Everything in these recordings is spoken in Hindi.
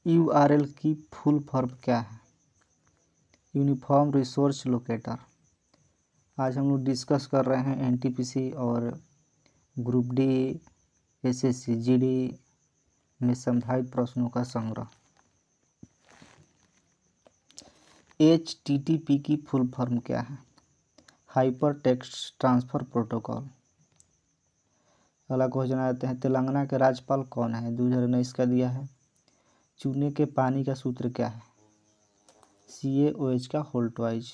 URL की फुल फॉर्म क्या है? Uniform resource locator. आज हम लोग डिस्कस कर रहे हैं एनटीपीसी और ग्रुप डी, एसएससी, जीडी में संभावित प्रश्नों का संग्रह। HTTP की फुल फॉर्म क्या है? Hyper text transfer protocol. अगला क्वेश्चन आते हैं, तेलंगाना के राज्यपाल कौन है? 2019 का दिया है। चूने के पानी का सूत्र क्या है? CaOH का होल ट्वाइज।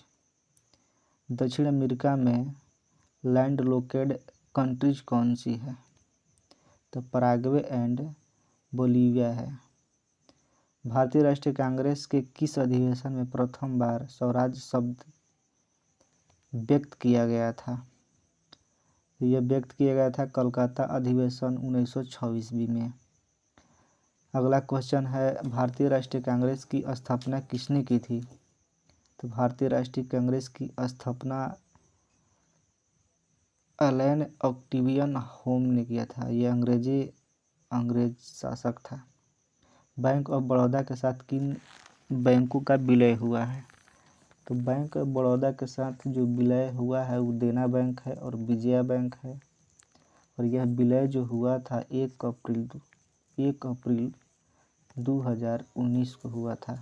दक्षिण अमेरिका में लैंड लोकेड कंट्रीज कौन सी है? तो पराग्वे एंड बोलीविया है। भारतीय राष्ट्रीय कांग्रेस के किस अधिवेशन में प्रथम बार स्वराज शब्द व्यक्त किया गया था? यह व्यक्त किया गया था कलकत्ता अधिवेशन 1926 में। अगला क्वेश्चन है, भारतीय राष्ट्रीय कांग्रेस की स्थापना किसने की थी? तो भारतीय राष्ट्रीय कांग्रेस की स्थापना एलन ऑक्टेवियन होम ने किया था। यह अंग्रेज शासक था। बैंक ऑफ बड़ौदा के साथ किन बैंकों का विलय हुआ है? तो बैंक ऑफ बड़ौदा के साथ जो विलय हुआ है वो देना बैंक है और विजया बैंक है। और यह विलय जो हुआ था 1 अप्रैल 2019 को हुआ था।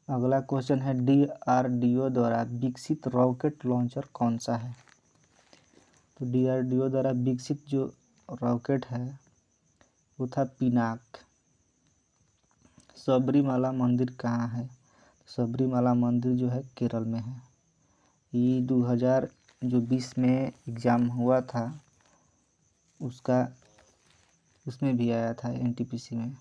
अगला क्वेश्चन है, DRDO द्वारा विकसित रॉकेट लॉन्चर कौन सा है? तो DRDO द्वारा विकसित जो रॉकेट है वो था पिनाक। सबरीमाला मंदिर कहाँ है? सबरीमाला मंदिर जो है केरल में है। ये 2020 में एग्ज़ाम हुआ था उसमें भी आया था एनटीपीसी में।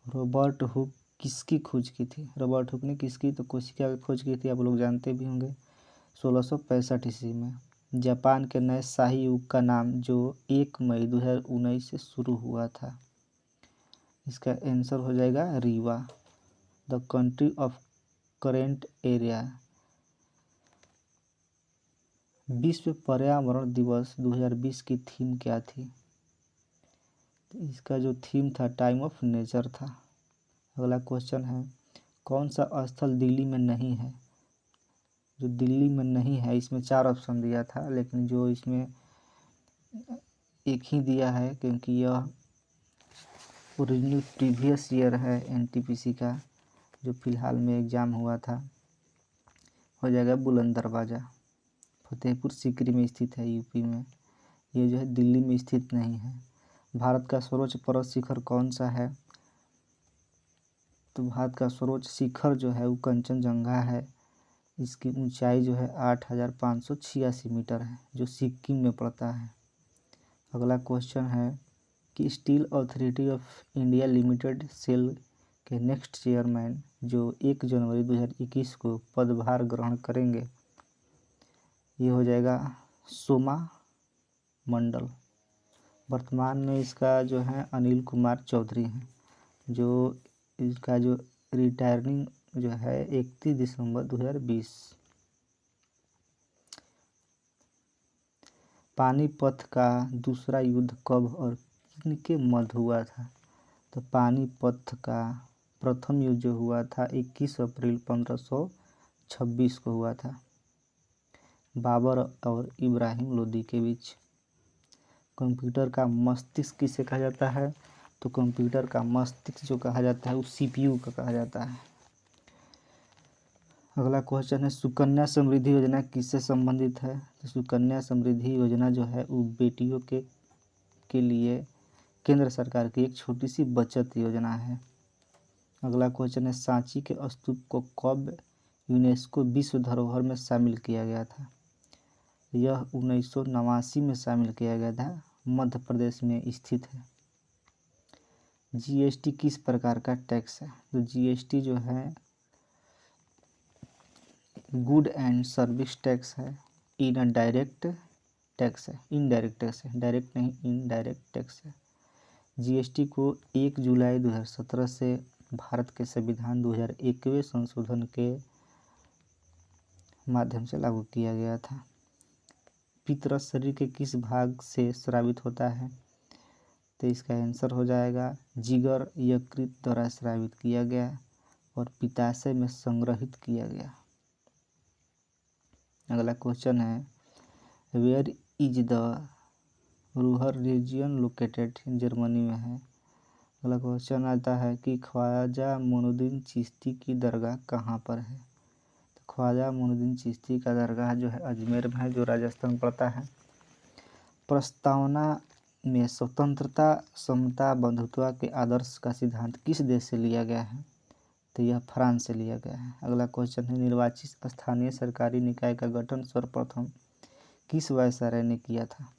रॉबर्ट हुक किसकी खोज की थी? रॉबर्ट हुक ने किसकी तो कोशिका की खोज की थी, आप लोग जानते भी होंगे। 1665 ईस्वी में। जापान के नए शाही युग का नाम जो 1 मई 2019 से शुरू हुआ था, इसका आंसर हो जाएगा Rewa. The country of current area. विश्व पर्यावरण दिवस 2020 की थीम क्या थी? तो इसका जो थीम था टाइम ऑफ नेचर था। अगला क्वेश्चन है, कौन सा स्थल दिल्ली में नहीं है? जो दिल्ली में नहीं है, इसमें 4 ऑप्शन दिया था लेकिन जो इसमें एक ही दिया है क्योंकि यह ओरिजिनल प्रीवियस ईयर है एनटीपीसी का जो फिलहाल में एग्ज़ाम हुआ था। हो जाएगा बुलंद दरवाज़ा। फतेहपुर सीकरी में स्थित है यूपी में। ये जो है दिल्ली में स्थित नहीं है। भारत का सर्वोच्च पर्वत शिखर कौन सा है? तो भारत का सर्वोच्च शिखर जो है वो कंचनजंगा है। इसकी ऊंचाई जो है 8586 मीटर है जो सिक्किम में पड़ता है। अगला क्वेश्चन है कि Steel Authority of India Limited SAIL के नेक्स्ट चेयरमैन जो 1 जनवरी 2021 को पदभार ग्रहण करेंगे, ये हो जाएगा सोमा मंडल। वर्तमान में इसका जो है अनिल कुमार चौधरी हैं, जो इसका जो रिटायरिंग जो है 31 दिसंबर 2020। पानीपत का दूसरा युद्ध कब और किनके मध्य हुआ था? तो पानीपत का प्रथम युद्ध जो हुआ था 21 अप्रैल 1526 को हुआ था बाबर और इब्राहिम लोदी के बीच। कंप्यूटर का मस्तिष्क किसे कहा जाता है? तो कंप्यूटर का मस्तिष्क जो कहा जाता है वो CPU का कहा जाता है। अगला क्वेश्चन है, सुकन्या समृद्धि योजना किससे संबंधित है? तो सुकन्या समृद्धि योजना जो है वो बेटियों के लिए केंद्र सरकार की एक छोटी सी बचत योजना है। अगला क्वेश्चन है, सांची के स्तूप को कब यूनेस्को विश्व धरोहर में शामिल किया गया था? यह 1989 में शामिल किया गया था, मध्य प्रदेश में स्थित है। GST किस प्रकार का टैक्स है? तो GST जो है गुड एंड सर्विस टैक्स है, डायरेक्ट टैक्स है, इनडायरेक्ट टैक्स है, डायरेक्ट नहीं इनडायरेक्ट टैक्स है। GST को 1 जुलाई 2017 से भारत के संविधान 2001वें संशोधन के माध्यम से लागू किया गया था। पितरस शरीर के किस भाग से स्रावित होता है? तो इसका आंसर हो जाएगा जिगर यकृत द्वारा स्रावित किया गया और पित्ताशय में संग्रहित किया गया। अगला क्वेश्चन है where is the Ruhr region located, Germany में है। अगला क्वेश्चन आता है कि ख्वाजा मोइनुद्दीन चिश्ती की दरगाह कहाँ पर है। तो ख्वाजा मोइनुद्दीन चिश्ती का दरगाह जो है अजमेर में है, जो राजस्थान पड़ता है। प्रस्तावना में स्वतंत्रता, समता, बंधुत्व के आदर्श का सिद्धांत किस देश से लिया गया है। तो यह फ्रांस से लिया गया है। अगला क्वेश्चन है निर्वाचित स्थानीय सरकारी निकाय का गठन सर्वप्रथम किस वायसराय ने किया था।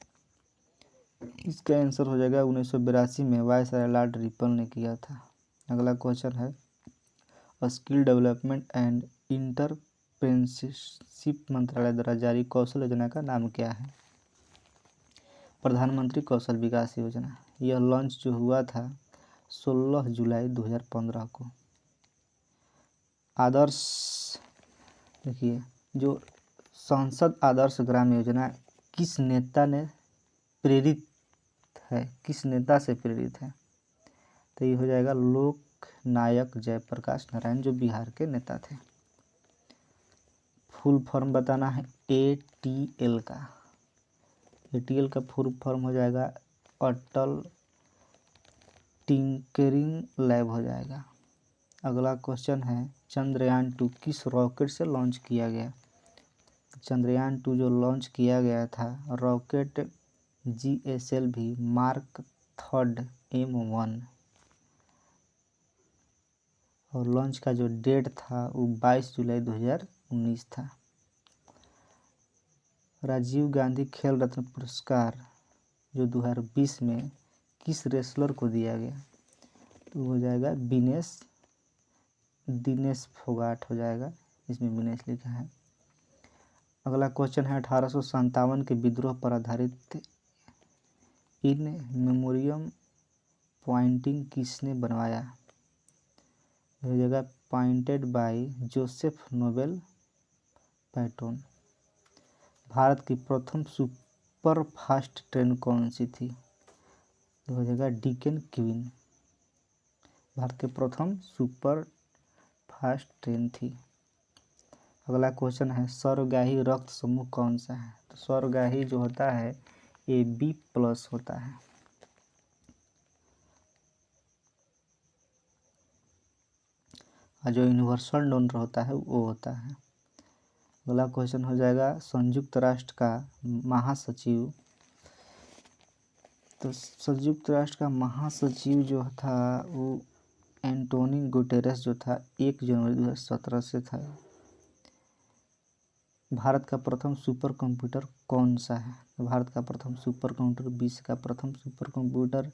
इसका आंसर हो जाएगा 1982 में वायसराय लॉर्ड रिपन ने किया था। अगला क्वेश्चन है स्किल डेवलपमेंट एंड इंटरप्रेन्योरशिप मंत्रालय द्वारा जारी कौशल योजना का नाम क्या है। प्रधानमंत्री कौशल विकास योजना। यह लॉन्च जो हुआ था 16 जुलाई 2015 को। आदर्श देखिए जो संसद आदर्श ग्राम योजना किस नेता ने प्रेरित है, किस नेता से प्रेरित है। तो ये हो जाएगा लोक नायक जयप्रकाश नारायण, जो बिहार के नेता थे। फुल फॉर्म बताना है ATL का। ATL का फुल फॉर्म हो जाएगा अटल टिंकरिंग लैब हो जाएगा। अगला क्वेश्चन है चंद्रयान 2 किस रॉकेट से लॉन्च किया गया। चंद्रयान 2 जो लॉन्च किया गया था रॉकेट GSLV मार्क 3 M1 और लॉन्च का जो डेट था वो 22 जुलाई 2019 था। राजीव गांधी खेल रत्न पुरस्कार जो 2020 में किस रेसलर को दिया गया। तो हो जाएगा दिनेश फोगाट हो जाएगा, इसमें दिनेश लिखा है। अगला क्वेश्चन है 1857 के विद्रोह पर आधारित इन मेमोरियम पॉइंटिंग किसने बनवाया। हो जाएगा pointed bye Joseph Nobel pattern. Bharat की प्रथम सुपर फास्ट ट्रेन कौन सी थी। तो हो जाएगा डिकेन क्वीन, भारत के प्रथम सुपर फास्ट ट्रेन थी। अगला क्वेश्चन है सर्वगाही रक्त समूह कौन सा है। तो सर्वगाही जो होता है AB+ होता है। और जो यूनिवर्सल डोनर होता है वो होता है। अगला क्वेश्चन हो जाएगा संयुक्त राष्ट्र का महासचिव। तो संयुक्त राष्ट्र का महासचिव जो था वो एंटोनियो गुटेरेस जो था 1 जनवरी 2017 से था। भारत का प्रथम सुपर कंप्यूटर कौन सा है। तो भारत का प्रथम सुपर कंप्यूटर, विश्व का प्रथम super computer,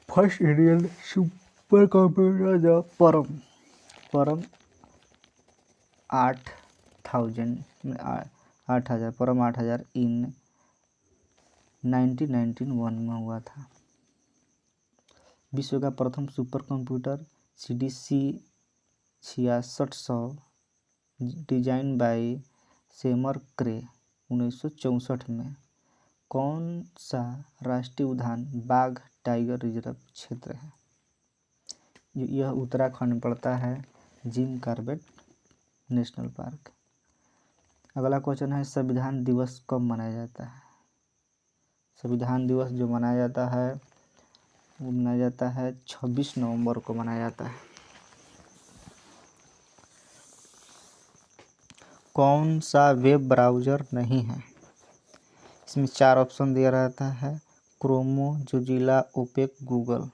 first Indian super computer जो परम 8000 परम 8000 इन 1991 में हुआ था। विश्व का प्रथम super computer CDC 6600 design by सेमर क्रे 1964 में। कौन सा राष्ट्रीय उद्यान बाघ टाइगर रिजर्व क्षेत्र है। यह उत्तराखंड में पड़ता है, जिम कॉर्बेट नेशनल पार्क। अगला क्वेश्चन है संविधान दिवस कब मनाया जाता है। संविधान दिवस जो मनाया जाता है वो मनाया जाता है 26 नवंबर को मनाया जाता है। कौन सा वेब ब्राउज़र नहीं है। इसमें 4 ऑप्शन दिया रहता है क्रोमो, जोजिला, ओपेक, गूगल।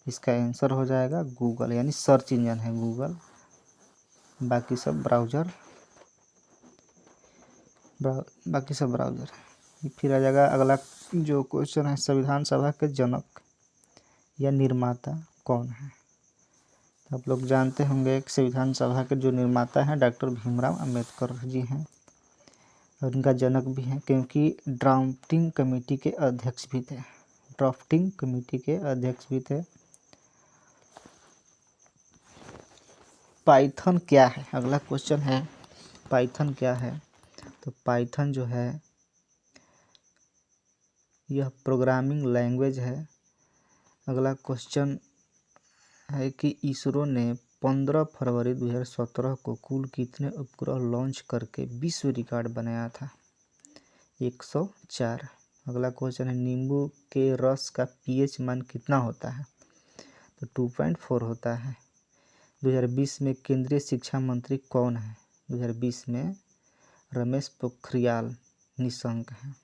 इसका आंसर हो जाएगा गूगल, यानी सर्च इंजन है गूगल, बाकी सब ब्राउज़र है। फिर आ जाएगा अगला जो क्वेश्चन है संविधान सभा के जनक या निर्माता कौन है। आप लोग जानते होंगे कि संविधान सभा के जो निर्माता हैं डॉक्टर भीमराव अंबेडकर जी हैं और उनका जनक भी हैं, क्योंकि ड्राफ्टिंग कमेटी के अध्यक्ष भी थे। पाइथन क्या है। अगला क्वेश्चन है पाइथन क्या है। तो पाइथन जो है यह प्रोग्रामिंग लैंग्वेज है अगला क्वेश्चन है कि इसरो ने 15 फरवरी 2017 को कुल कितने उपग्रह लॉन्च करके विश्व रिकॉर्ड बनाया था? 104। अगला क्वेश्चन है नींबू के रस का पीएच मान कितना होता है? तो 2.4 होता है। 2020 में केंद्रीय शिक्षा मंत्री कौन है? 2020 में रमेश पोखरियाल निशंक हैं।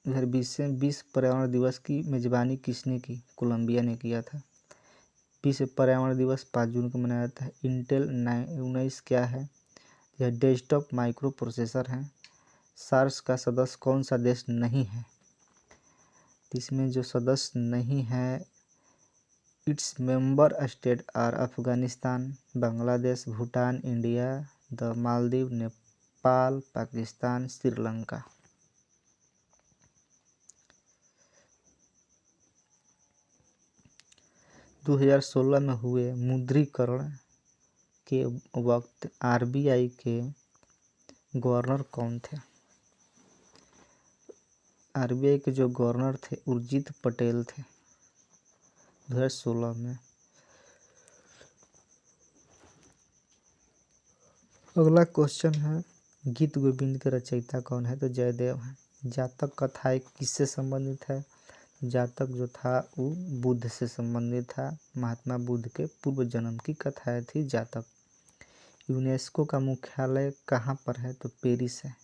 2020 से विश्व पर्यावरण दिवस की मेजबानी किसने की? कोलंबिया ने किया था। विश्व पर्यावरण दिवस 5 जून को मनाया जाता है। इंटेल 19 क्या है? यह डेस्कटॉप माइक्रो प्रोसेसर है। सार्स का सदस्य कौन सा देश नहीं है? इसमें जो सदस्य नहीं है its member state are Afghanistan, Bangladesh, Bhutan, India, the Maldives, Nepal, Pakistan, Sri Lanka. - 2016 में हुए मुद्रीकरण के वक्त आरबीआई के गवर्नर कौन थे? आरबीआई के जो गवर्नर थे उर्जित पटेल थे 2016 में। अगला क्वेश्चन है गीत गोविंद के रचयिता कौन है? तो जयदेव हैं। जातक कथाएं किससे संबंधित है? जातक जो था वो बुद्ध से संबंधित था। महात्मा बुद्ध के पूर्व जन्म की कथाएं थी जातक। यूनेस्को का मुख्यालय कहाँ पर है? तो पेरिस है।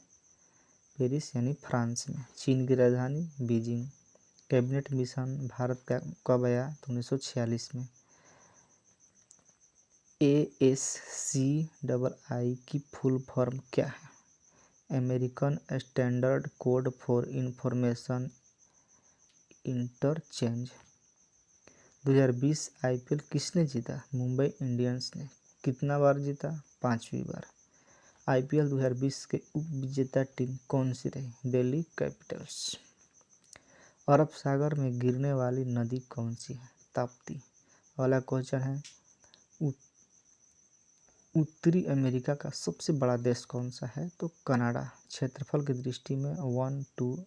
पेरिस यानी फ्रांस में। चीन की राजधानी बीजिंग। कैबिनेट मिशन भारत का कब आया? तो 1946 में। ASCII की फुल फॉर्म क्या है? American standard code for information interchange. 2020 IPL किसने जीता? मुंबई इंडियंस ने। कितना बार जीता? 5वीं बार। आईपीएल 2020 के उप विजेता टीम कौन सी रही? दिल्ली कैपिटल्स। अरब सागर में गिरने वाली नदी कौन सी है? ताप्ती। अगला क्वेश्चन है उत्तरी अमेरिका का सबसे बड़ा देश कौन सा है? तो कनाडा। क्षेत्रफल की दृष्टि में 1-2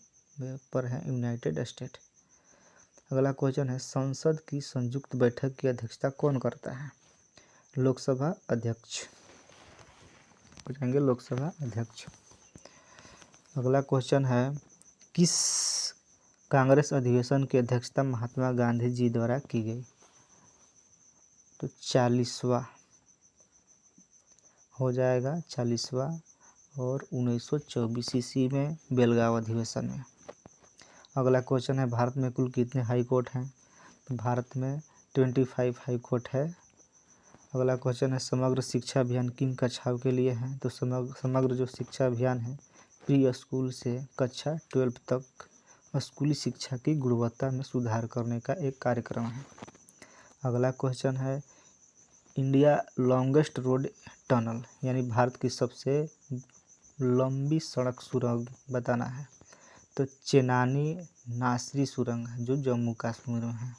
पर है यूनाइटेड स्टेट। अगला क्वेश्चन है संसद की संयुक्त बैठक की अध्यक्षता कौन करता है? लोकसभा अध्यक्ष। लोकसभा अध्यक्ष। अगला क्वेश्चन है किस कांग्रेस अधिवेशन की अध्यक्षता महात्मा गांधी जी द्वारा की गई? तो 40वां हो जाएगा 40वां और 1924 ईस्वी में बेलगांव अधिवेशन में। अगला क्वेश्चन है भारत में कुल कितने हाई कोर्ट हैं? तो भारत में 25 हाई कोर्ट है। अगला क्वेश्चन है समग्र शिक्षा अभियान किन कक्षाओं के लिए है? तो समग्र जो शिक्षा अभियान है प्री स्कूल से कक्षा 12 तक स्कूली शिक्षा की गुणवत्ता में सुधार करने का एक कार्यक्रम है। अगला क्वेश्चन है इंडिया लॉन्गेस्ट रोड टनल यानी भारत की सबसे लंबी सड़क सुरंग बताना है। तो चेनानी नासरी सुरंग है जो जम्मू कश्मीर में है।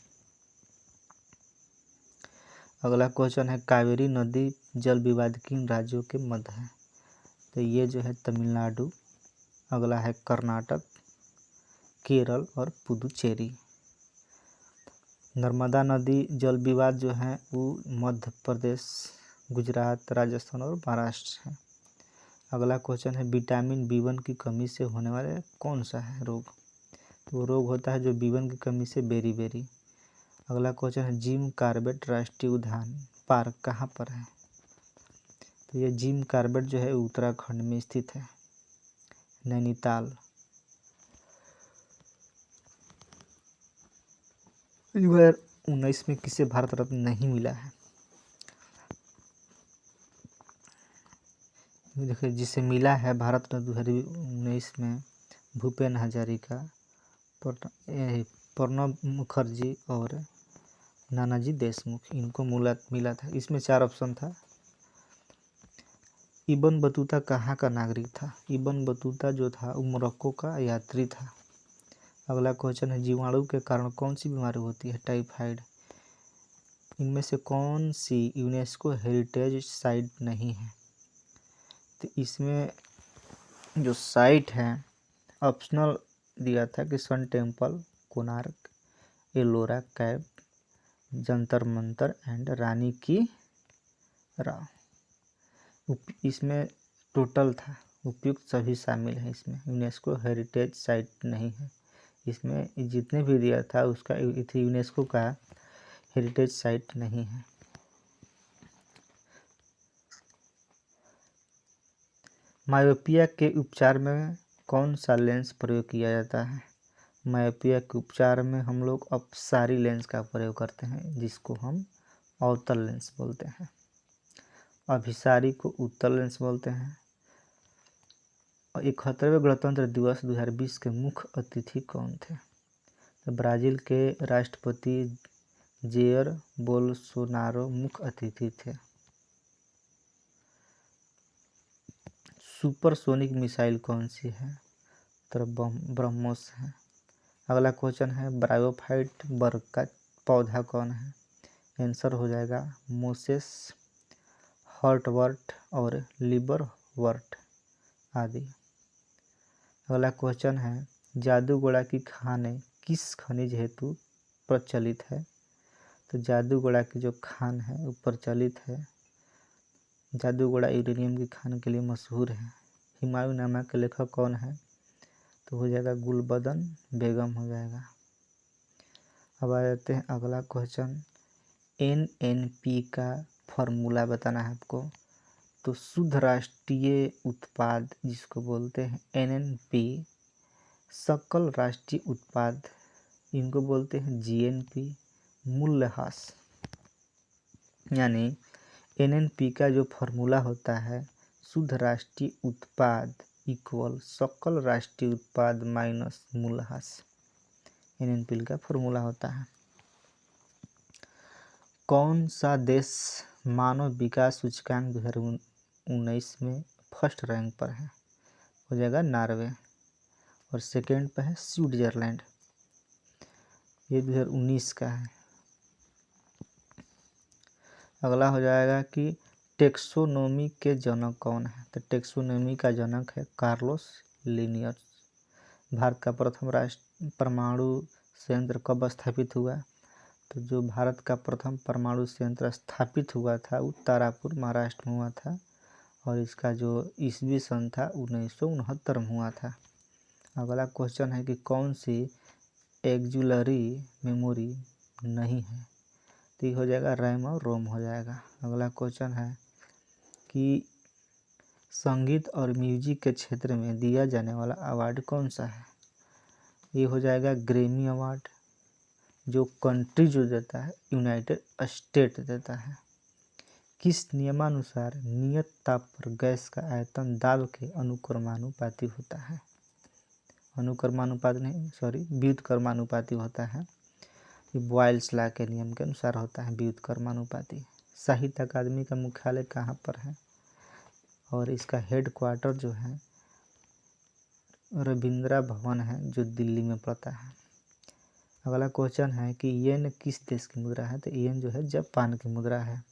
अगला क्वेश्चन है कावेरी नदी जल विवाद किन राज्यों के मध्य है? तो ये जो है तमिलनाडु। अगला है कर्नाटक, केरल और पुदुचेरी। नर्मदा नदी जल विवाद जो है वो मध्य प्रदेश, गुजरात, राजस्थान और महाराष्ट्र है। अगला क्वेश्चन है विटामिन B1 की कमी से होने वाले कौन सा है रोग? तो वो रोग होता है जो B1 की कमी से बेरी। अगला क्वेश्चन है जिम कॉर्बेट राष्ट्रीय उद्यान पार्क कहाँ पर है? तो ये जिम कॉर्बेट जो है उत्तराखंड में स्थित है, नैनीताल। 2019 में किसे भारत रत्न नहीं मिला है? देखिए जिसे मिला है भारत रत्न 2019 में भूपेन हजारिका, प्रणब मुखर्जी और नानाजी देशमुख, इनको मिला था। इसमें 4 ऑप्शन था। इब्न बतूता कहाँ का नागरिक था? इब्न बतूता जो था वो मोरक्को का यात्री था। अगला क्वेश्चन है जीवाणु के कारण कौन सी बीमारी होती है? टाइफाइड। इनमें से कौन सी यूनेस्को हेरिटेज साइट नहीं है? तो इसमें जो साइट है ऑप्शनल दिया था कि sun temple, Konark, Ellora cave, Jantar Mantar and Rani की राव। इसमें टोटल था, उपयुक्त सभी शामिल है इसमें। यूनेस्को हेरिटेज साइट नहीं है इसमें, जितने भी दिया था उसका यूनेस्को का हेरिटेज साइट नहीं है। मायोपिया के उपचार में कौन सा लेंस प्रयोग किया जाता है? मायोपिया के उपचार में हम लोग अपसारी लेंस का प्रयोग करते हैं, जिसको हम अवतल लेंस बोलते हैं। अभिसारी को उत्तल लेंस बोलते हैं। और 71वें गणतंत्र दिवस 2020 के मुख्य अतिथि कौन थे? तो ब्राज़ील के राष्ट्रपति जेयर बोल्सोनारो मुख्य अतिथि थे। सुपरसोनिक मिसाइल कौन सी है? तो ब्रह्मोस है। अगला क्वेश्चन है, ब्रायोफाइट वर्ग का पौधा कौन है? आंसर हो जाएगा मोसेस, हर्टवर्ट और लिबरवर्ट आदि। अगला क्वेश्चन है, जादूगोड़ा की खानें किस खनिज हेतु प्रचलित है? तो जादूगोड़ा की जो खान है वो प्रचलित है, जादूगोड़ा यूरेनियम की खान के लिए मशहूर है। हुमायूंनामा के लेखक कौन है? तो हो जाएगा गुलबदन बेगम हो जाएगा। अब आ जाते हैं अगला क्वेश्चन, NNP का फॉर्मूला बताना है आपको। तो शुद्ध राष्ट्रीय उत्पाद जिसको बोलते हैं NNP, सकल राष्ट्रीय उत्पाद इनको बोलते हैं GNP, मूल्यह्रास। यानी NNP का जो फॉर्मूला होता है, शुद्ध राष्ट्रीय उत्पाद इक्वल सकल राष्ट्रीय उत्पाद माइनस मूल्यह्रास, NNP का फॉर्मूला होता है। कौन सा देश मानव विकास सूचकांक 2019 में फर्स्ट रैंक पर है? हो जाएगा नॉर्वे। और सेकेंड पर है स्विट्जरलैंड, ये 2019 का है। अगला हो जाएगा कि टेक्सोनोमी के जनक कौन है? तो टेक्सोनोमी का जनक है कार्लोस लिनियस। भारत का प्रथम राष्ट्र परमाणु संयंत्र कब स्थापित हुआ? तो जो भारत का प्रथम परमाणु संयंत्र स्थापित हुआ था वो तारापुर महाराष्ट्र में हुआ था, और इसका जो ईस्वी सन था 1969 में हुआ था। अगला क्वेश्चन है कि कौन सी एक्जुलरी मेमोरी नहीं है? तो ये हो जाएगा रैम और रोम हो जाएगा। अगला क्वेश्चन है कि संगीत और म्यूजिक के क्षेत्र में दिया जाने वाला अवार्ड कौन सा है? ये हो जाएगा ग्रैमी अवार्ड। जो कंट्री जो देता है यूनाइटेड स्टेट देता है। किस नियमानुसार नियत ताप पर गैस का आयतन दाब के अनुक्रमानुपाती होता है? अनुक्रमानुपाती नहीं, सॉरी, व्युत्क्रमानुपाती होता है। ये बॉयल्स लॉ के नियम के अनुसार होता है व्युत्क्रमानुपाती। साहित्य अकादमी का मुख्यालय कहाँ पर है? और इसका हेड क्वार्टर जो है रविंद्रा भवन है, जो दिल्ली में पड़ता है। अगला क्वेश्चन है कि येन किस देश की मुद्रा है? तो येन जो है जापान की मुद्रा है।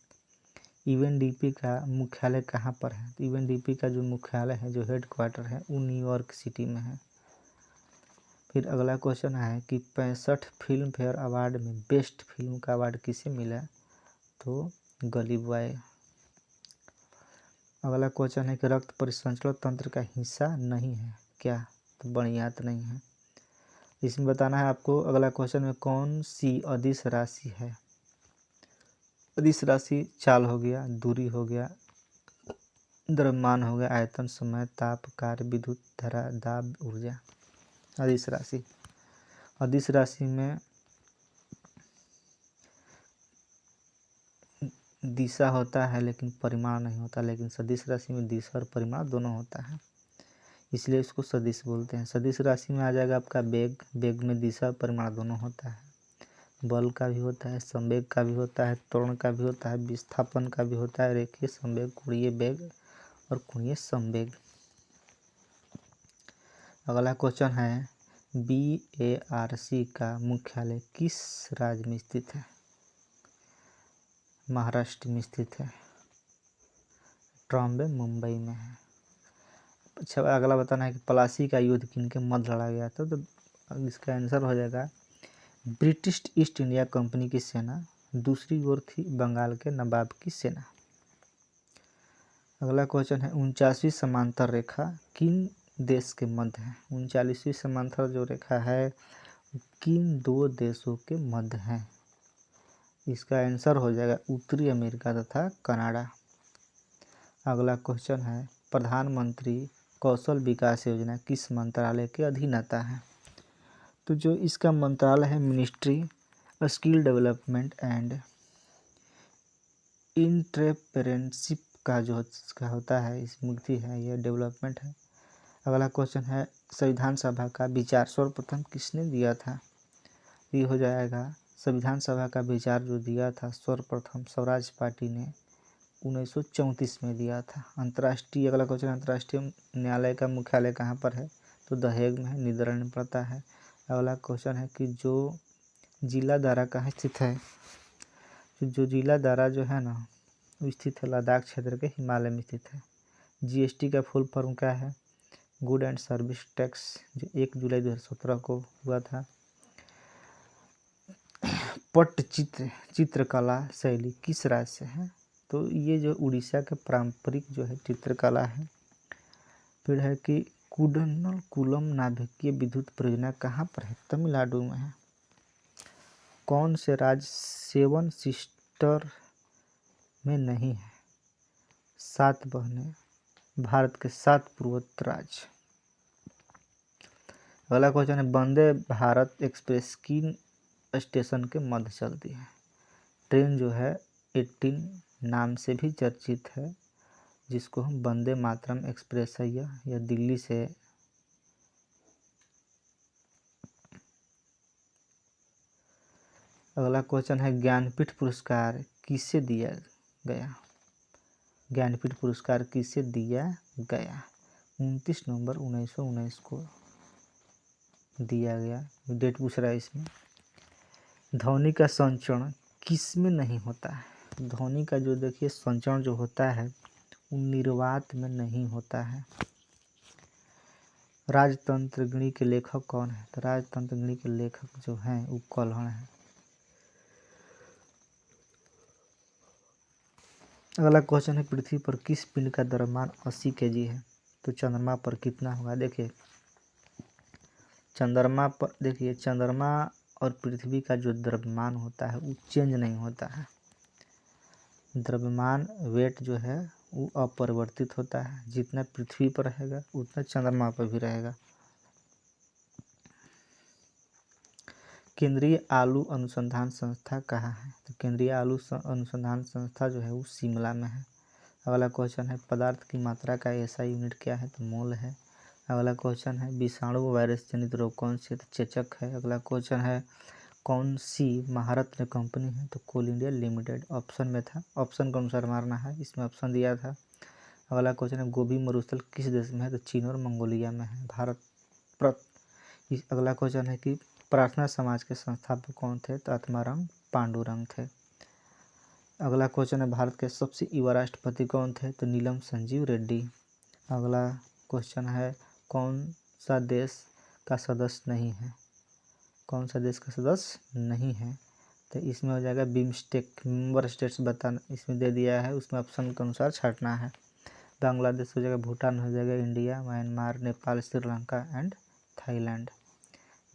UNDP का मुख्यालय कहाँ पर है? तो UNDP का जो मुख्यालय है, जो हेड क्वार्टर है, वो न्यूयॉर्क सिटी में है। फिर अगला क्वेश्चन है कि 65 फिल्म फेयर अवार्ड में बेस्ट फिल्म का अवार्ड किसे मिला? तो गली बॉय। अगला क्वेश्चन है कि रक्त परिसंचरण तंत्र का हिस्सा नहीं है क्या? तो बढ़ियात नहीं है। इसमें बताना है आपको अगला क्वेश्चन में कौन सी अदिश राशि है? अदिश राशि चाल हो गया, दूरी हो गया, द्रव्यमान हो गया, आयतन, समय, ताप, कार्य, विद्युत धारा, दाब, ऊर्जा। अदिश राशि, अदिश राशि में दिशा होता है लेकिन परिमाण नहीं होता, लेकिन सदिश राशि में दिशा और परिमाण दोनों होता है, इसलिए इसको सदिश बोलते हैं। सदिश राशि में आ जाएगा आपका वेग, वेग में दिशा और परिमाण दोनों होता है। बल का भी होता है, संवेग का भी होता है, त्वरण का भी होता है, विस्थापन का भी होता है, रेखीय संवेग, कोणीय वेग और कोणीय संवेग। अगला क्वेश्चन है BARC का मुख्यालय किस राज्य में स्थित है? महाराष्ट्र में स्थित है। ट्रॉम्बे मुंबई में है। अच्छा अगला बताना है कि प्लासी का युद्ध किन के मध्य लड़ा गया था। तो इसका आंसर हो जाएगा ब्रिटिश ईस्ट इंडिया कंपनी की सेना, दूसरी ओर थी बंगाल के नवाब की सेना। अगला क्वेश्चन है 49वीं समांतर रेखा किन देश के मध्य है। 39वीं समांतर जो रेखा है किन दो देशों के मध्य है। इसका आंसर हो जाएगा उत्तरी अमेरिका तथा कनाडा। अगला क्वेश्चन है प्रधानमंत्री कौशल विकास योजना किस मंत्रालय के अधीन आता है। तो जो इसका मंत्रालय है ministry skill development and entrepreneurship का जो इसका होता है, इस मुक्ति है, यह डेवलपमेंट है। अगला क्वेश्चन है संविधान सभा का विचार सर्वप्रथम किसने दिया था। ये हो जाएगा संविधान सभा का विचार जो दिया था सर्वप्रथम स्वराज पार्टी ने 1934 में दिया था। अंतर्राष्ट्रीय अगला क्वेश्चन अंतर्राष्ट्रीय न्यायालय का मुख्यालय कहाँ पर है। तो द हेग में है, नीदरलैंड में पड़ता है। अगला क्वेश्चन है कि जो जिला दारा कहाँ स्थित है। जो जिला दारा जो है ना वो स्थित है लद्दाख क्षेत्र के हिमालय में स्थित है। जीएसटी का फुल फॉर्म क्या है। गुड एंड सर्विस टैक्स, जो 1 जुलाई 2017 को हुआ था। पट्टचित्र चित्रकला शैली किस राज्य से है। तो ये जो उड़ीसा के पारंपरिक जो है चित्रकला है। फिर है कि कुडनकुलम नाभिकीय विद्युत परियोजना कहाँ पर है। तमिलनाडु में है। कौन से राज्य 7 सिस्टर में नहीं है। 7 बहनें भारत के 7 पूर्वोत्तर राज्य। अगला क्वेश्चन है वंदे भारत एक्सप्रेस किन स्टेशन के मध्य चलती है। ट्रेन जो है 18 नाम से भी चर्चित है, जिसको हम वंदे मातरम एक्सप्रेस है। यह दिल्ली से अगला क्वेश्चन है ज्ञानपीठ पुरस्कार किसे दिया गया। ज्ञानपीठ पुरस्कार किसे दिया गया। 29 नवंबर 1919 को दिया गया। डेट पूछ रहा है इसमें। ध्वनि का संचरण किस में नहीं होता है। ध्वनि का जो देखिए संचरण जो होता है वो निर्वात में नहीं होता है। राजतंत्रगिणी के लेखक कौन है। तो राजतंत्रगिणी के लेखक जो हैं वो कल्हण है। अगला क्वेश्चन है पृथ्वी पर किस पिंड का द्रव्यमान 80 kg है। तो चंद्रमा पर कितना होगा। देखिए चंद्रमा पर देखिए चंद्रमा और पृथ्वी का जो द्रव्यमान होता है वो चेंज नहीं होता है। द्रव्यमान वेट जो है वो अपरिवर्तित होता है। जितना पृथ्वी पर रहेगा उतना चंद्रमा पर भी रहेगा। केंद्रीय आलू अनुसंधान संस्था कहाँ है। तो केंद्रीय आलू अनुसंधान संस्था जो है वो शिमला में है। अगला क्वेश्चन है पदार्थ की मात्रा का एसआई यूनिट क्या है। तो मोल है। अगला क्वेश्चन है विषाणु वायरस जनित रोग कौन सी है। तो चेचक है। अगला क्वेश्चन है कौन सी महारत्न कंपनी है। तो कोल इंडिया लिमिटेड ऑप्शन में था, ऑप्शन के अनुसार मारना है, इसमें ऑप्शन दिया था। अगला क्वेश्चन है गोबी मरुस्थल किस देश में है। तो चीन और मंगोलिया में है। भारत अगला क्वेश्चन है कि प्रार्थना समाज के संस्थापक कौन थे। तो आत्माराम पांडुरंग थे। अगला क्वेश्चन है भारत के सबसे युवा राष्ट्रपति कौन थे। तो नीलम संजीव रेड्डी। अगला क्वेश्चन है कौन सा देश का सदस्य नहीं है। कौन सा देश का सदस्य नहीं है। तो इसमें हो जाएगा बिम्स्टेक मेंबर स्टेट्स बताना इसमें दे दिया है, उसमें ऑप्शन के अनुसार छांटना है। बांग्लादेश हो जाएगा, भूटान हो जाएगा, India, Myanmar, Nepal, Sri Lanka and Thailand.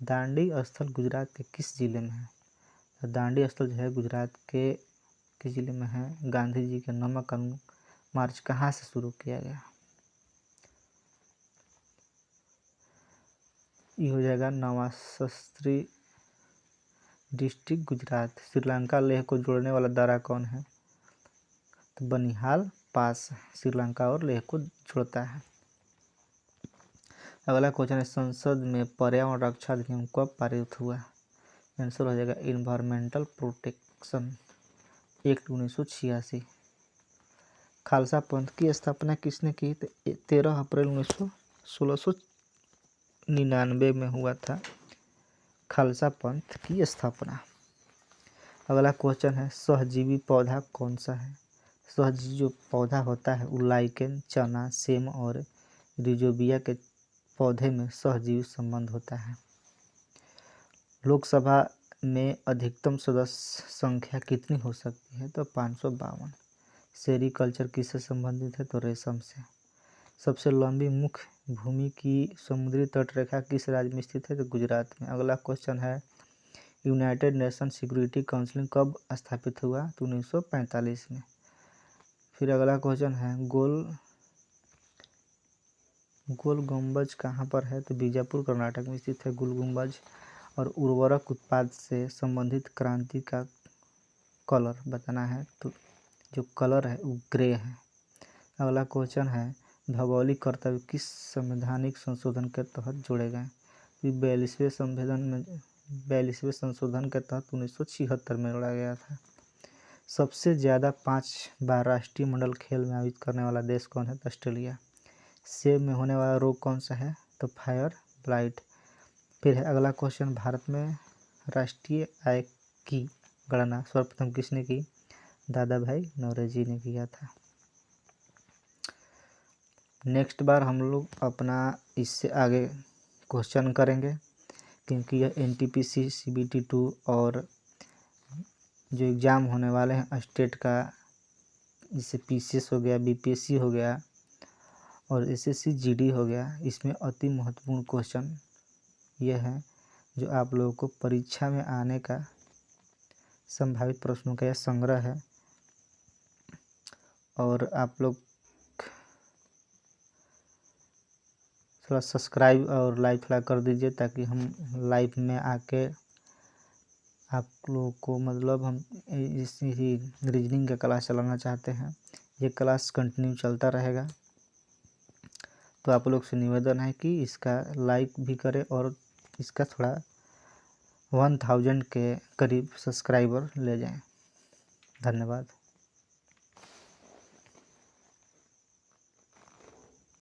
Dandi स्थल गुजरात के किस जिले में है। तो दांडी स्थल जो है गुजरात के किस जिले में है। गांधी जी के नमक मार्च कहाँ से शुरू किया गया। ये हो जाएगा नवाशस्त्री डिस्ट्रिक्ट गुजरात। श्रीलंका लेह को जोड़ने वाला दर्रा कौन है। तो बनिहाल पास श्रीलंका और लेह को जोड़ता है। अगला क्वेश्चन है संसद में पर्यावरण रक्षा अधिनियम कब पारित हुआ। आंसर हो जाएगा इन्वायरमेंटल प्रोटेक्शन एक्ट 1986। खालसा पंथ की स्थापना किसने की। तो 13 अप्रैल 1699 में हुआ था खालसा पंथ की स्थापना। अगला क्वेश्चन है सहजीवी पौधा कौन सा है। सहजीवी जो पौधा होता है वो लाइकेन, चना, सेम और रिजोबिया के पौधे में सहजीवी संबंध होता है। लोकसभा में अधिकतम सदस्य संख्या कितनी हो सकती है? तो 552। सेरीकल्चर किससे संबंधित है? तो रेशम से। सबसे लंबी मुख्य भूमि की समुद्री तटरेखा किस राज्य में स्थित है? तो गुजरात में। अगला क्वेश्चन है, यूनाइटेड नेशन सिक्योरिटी काउंसिल कब स्थापित हुआ? तो 1945 में। फिर अगला क्वेश्चन है, गोल गुंबज कहाँ पर है? तो बीजापुर कर्नाटक में स्थित है गोल गुंबज। और उर्वरक उत्पाद से संबंधित क्रांति का कलर बताना है, तो जो कलर है वो ग्रे है। अगला क्वेश्चन है, भौगोलिक कर्तव्य किस संवैधानिक संशोधन के तहत जोड़े गए? तो 42वें संशोधन के तहत 1976 में जोड़ा गया था। सबसे ज़्यादा 5 बार राष्ट्रीय मंडल खेल में आयोजित करने वाला देश कौन है? तो ऑस्ट्रेलिया। सेब में होने वाला रोग कौन सा है? तो फायर ब्लाइट। फिर है अगला क्वेश्चन, भारत में राष्ट्रीय आय की गणना सर्वप्रथम किसने की? दादा भाई नौरोजी ने किया था। नेक्स्ट बार हम लोग अपना इससे आगे क्वेश्चन करेंगे, क्योंकि यह NTPC CBT 2 और जो एग्ज़ाम होने वाले हैं स्टेट का, जैसे PCS हो गया, BPSC हो गया और SSC GD हो गया, इसमें अति महत्वपूर्ण क्वेश्चन यह है जो आप लोगों को परीक्षा में आने का संभावित प्रश्नों का यह संग्रह है। और आप लोग थोड़ा सब्सक्राइब और लाइक कर दीजिए, ताकि हम लाइव में आके आप लोगों को, मतलब हम इसी रीजनिंग का क्लास चलाना चाहते हैं। ये क्लास कंटिन्यू चलता रहेगा, तो आप लोग से निवेदन है कि इसका लाइक भी करें और इसका थोड़ा 1000 के करीब सब्सक्राइबर ले जाएं। धन्यवाद।